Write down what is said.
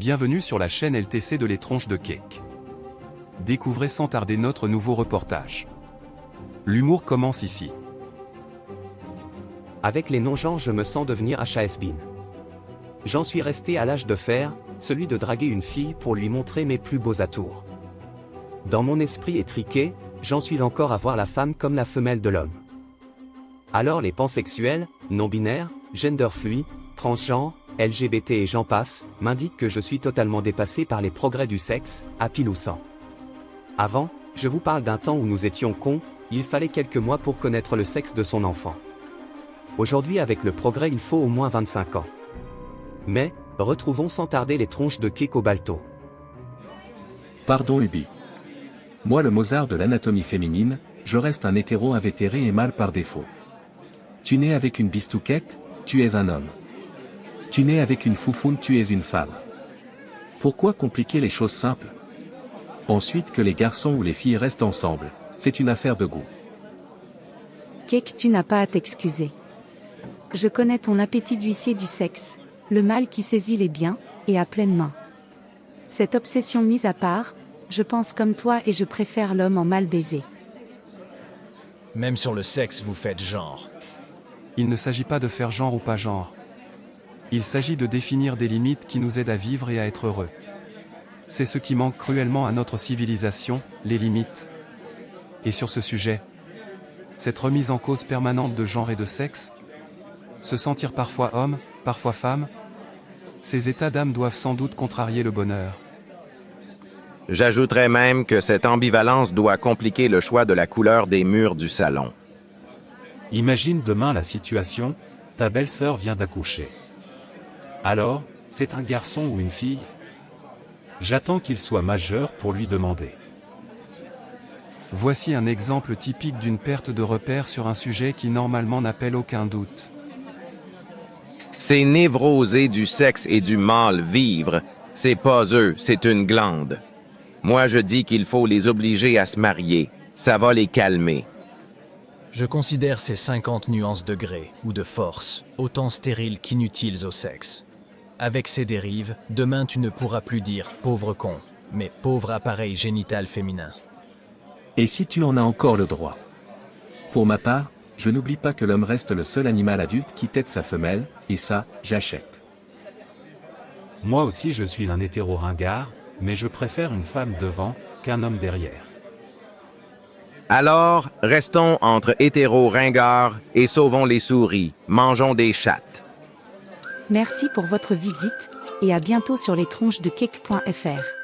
Bienvenue sur la chaîne LTC de Les Tronches de Cake. Découvrez sans tarder notre nouveau reportage. L'humour commence ici. Avec les non-genres, je me sens devenir HAS-bin. J'en suis resté à l'âge de fer, celui de draguer une fille pour lui montrer mes plus beaux atours. Dans mon esprit étriqué, j'en suis encore à voir la femme comme la femelle de l'homme. Alors les pansexuels, non-binaires, gender fluides, transgenres, LGBT et j'en passe, m'indiquent que je suis totalement dépassé par les progrès du sexe, à pile ou sans. Avant, je vous parle d'un temps où nous étions cons, il fallait quelques mois pour connaître le sexe de son enfant. Aujourd'hui avec le progrès il faut au moins 25 ans. Mais, retrouvons sans tarder les tronches de cake au balto. Pardon Ubi. Moi le Mozart de l'anatomie féminine, je reste un hétéro invétéré et mâle par défaut. Tu nais avec une bistouquette, tu es un homme. Tu nais avec une foufoune, tu es une femme. Pourquoi compliquer les choses simples? Ensuite que les garçons ou les filles restent ensemble, c'est une affaire de goût. Cake, tu n'as pas à t'excuser. Je connais ton appétit d'huissier du sexe, le mâle qui saisit les biens, et à pleine main. Cette obsession mise à part, je pense comme toi et je préfère l'homme en mal baisé. Même sur le sexe, vous faites genre. Il ne s'agit pas de faire genre ou pas genre. Il s'agit de définir des limites qui nous aident à vivre et à être heureux. C'est ce qui manque cruellement à notre civilisation, les limites. Et sur ce sujet, cette remise en cause permanente de genre et de sexe, se sentir parfois homme, parfois femme, ces états d'âme doivent sans doute contrarier le bonheur. J'ajouterais même que cette ambivalence doit compliquer le choix de la couleur des murs du salon. Imagine demain la situation, ta belle-sœur vient d'accoucher. Alors, c'est un garçon ou une fille? J'attends qu'il soit majeur pour lui demander. Voici un exemple typique d'une perte de repère sur un sujet qui normalement n'appelle aucun doute. Ces névrosés du sexe et du mâle vivre, c'est pas eux, c'est une glande. Moi je dis qu'il faut les obliger à se marier, ça va les calmer. Je considère ces 50 nuances de gré ou de force autant stériles qu'inutiles au sexe. Avec ces dérives, demain tu ne pourras plus dire « pauvre con », mais « pauvre appareil génital féminin ». Et si tu en as encore le droit? Pour ma part, je n'oublie pas que l'homme reste le seul animal adulte qui tète sa femelle, et ça, j'achète. Moi aussi je suis un hétéro ringard, mais je préfère une femme devant, qu'un homme derrière. Alors, restons entre hétéros ringards et sauvons les souris, mangeons des chattes. Merci pour votre visite, et à bientôt sur lestronchesdecake.fr.